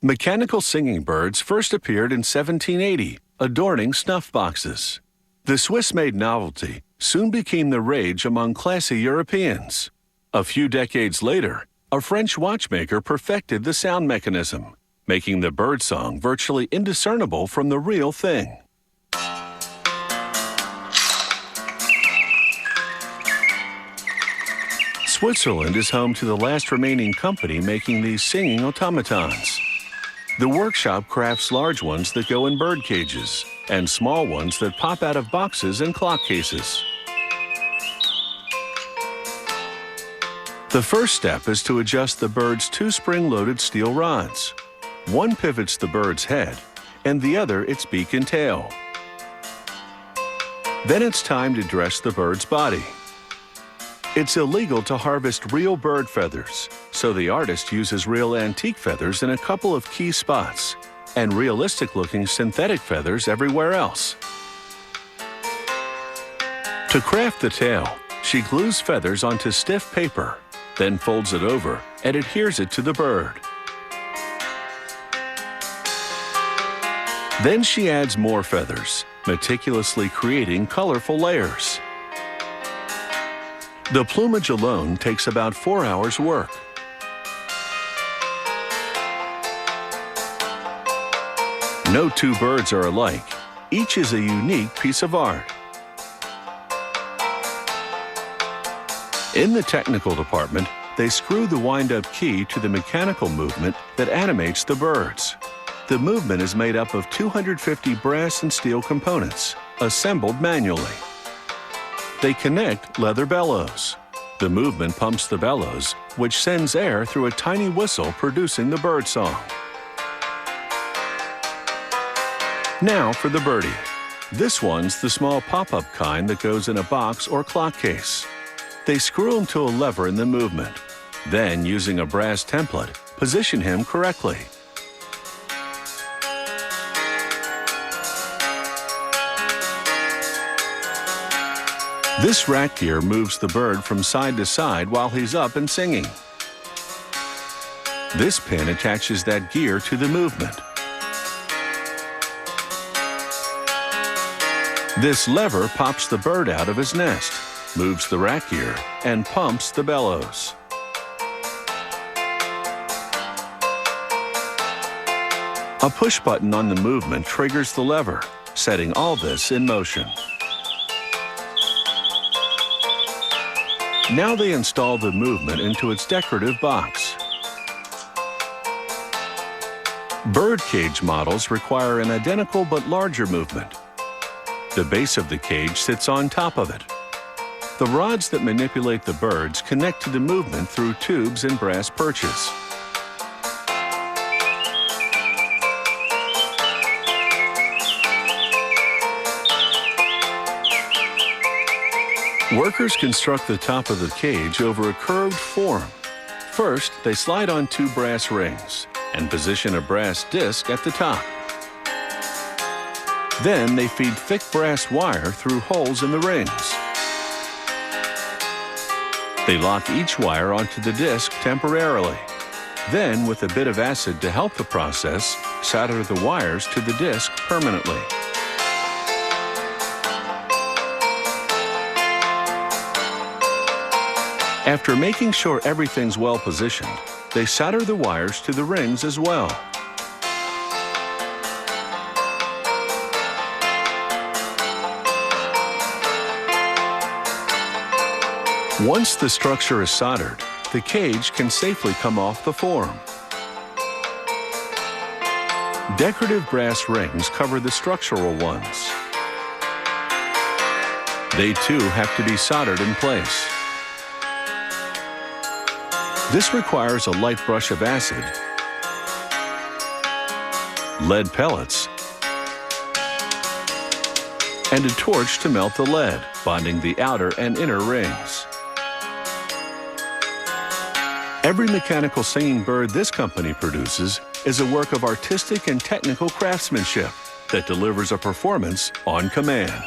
Mechanical singing birds first appeared in 1780, adorning snuff boxes. The Swiss-made novelty soon became the rage among classy Europeans. A few decades later, a French watchmaker perfected the sound mechanism, making the birdsong virtually indiscernible from the real thing. Switzerland is home to the last remaining company making these singing automatons. The workshop crafts large ones that go in bird cages and small ones that pop out of boxes and clock cases. The first step is to adjust the bird's two spring-loaded steel rods. One pivots the bird's head and the other its beak and tail. Then it's time to dress the bird's body. It's illegal to harvest real bird feathers, so the artist uses real antique feathers in a couple of key spots and realistic-looking synthetic feathers everywhere else. To craft the tail, she glues feathers onto stiff paper, then folds it over and adheres it to the bird. Then she adds more feathers, meticulously creating colorful layers. The plumage alone takes about 4 hours' work. No two birds are alike. Each is a unique piece of art. In the technical department, they screw the wind-up key to the mechanical movement that animates the birds. The movement is made up of 250 brass and steel components, assembled manually. They connect leather bellows. The movement pumps the bellows, which sends air through a tiny whistle producing the bird song. Now for the birdie. This one's the small pop-up kind that goes in a box or clock case. They screw him to a lever in the movement. Then, using a brass template, position him correctly. This rack gear moves the bird from side to side while he's up and singing. This pin attaches that gear to the movement. This lever pops the bird out of his nest, moves the rack gear, and pumps the bellows. A push button on the movement triggers the lever, setting all this in motion. Now they install the movement into its decorative box. Bird cage models require an identical but larger movement. The base of the cage sits on top of it. The rods that manipulate the birds connect to the movement through tubes and brass perches. Workers construct the top of the cage over a curved form. First, they slide on 2 brass rings and position a brass disc at the top. Then they feed thick brass wire through holes in the rings. They lock each wire onto the disc temporarily. Then, with a bit of acid to help the process, solder the wires to the disc permanently. After making sure everything's well positioned, they solder the wires to the rings as well. Once the structure is soldered, the cage can safely come off the form. Decorative brass rings cover the structural ones. They too have to be soldered in place. This requires a light brush of acid, lead pellets, and a torch to melt the lead, bonding the outer and inner rings. Every mechanical singing bird this company produces is a work of artistic and technical craftsmanship that delivers a performance on command.